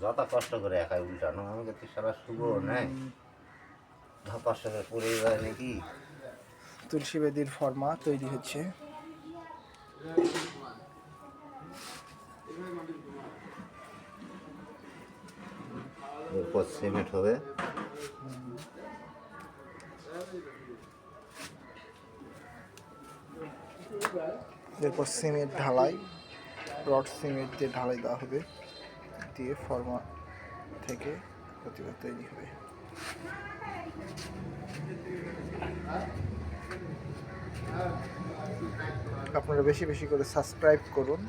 যত কষ্ট করে একাই উল্টানো আমাকে তো সারা শুভ নেয় ধাপার সাথে পড়ে যায় নাকি। তুলসী বেদির ফর্মা তৈরি হচ্ছে। এরপর সিমেন্ট হবে। এরপর সিমেন্ট ঢালাই, রড সিমেন্ট দিয়ে ঢালাই দেওয়া হবে, দিয়ে ফর্মা থেকে প্রতিমা তৈরি হবে। আপনারা বেশি বেশি করে সাবস্ক্রাইব করুন।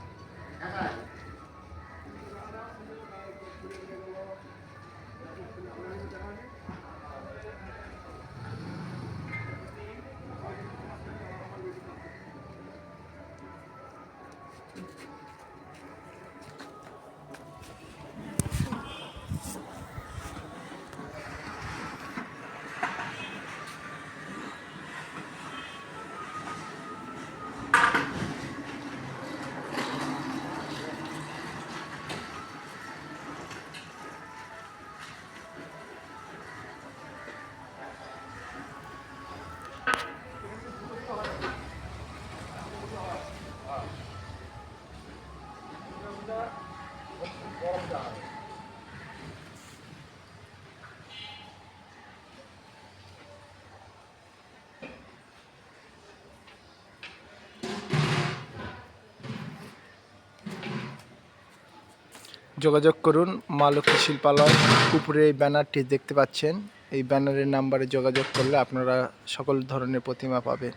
যোগাযোগ করুন মা লক্ষ্মী শিল্পালয়। উপরে এই ব্যানারটি দেখতে পাচ্ছেন, এই ব্যানারের নাম্বারে যোগাযোগ করলে আপনারা সকল ধরনের প্রতিমা পাবেন।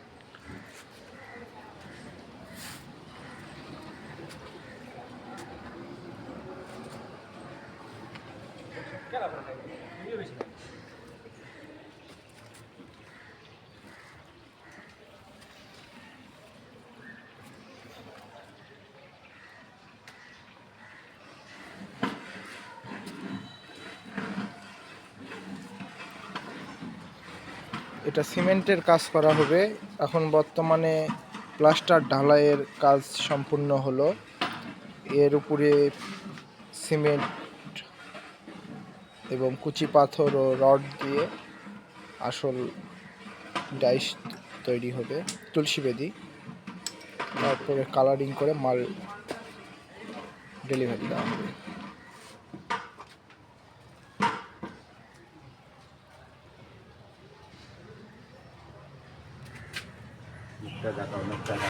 এটা সিমেন্টের কাজ করা হবে। এখন বর্তমানে প্লাস্টার ঢালাইয়ের কাজ সম্পূর্ণ হলো। এর উপরে সিমেন্ট এবং কুচি পাথর ও রড দিয়ে আসল ডাইস তৈরি হবে, তুলসী বেদি। তারপরে কালারিং করে মাল ডেলিভারি দেওয়া হবে।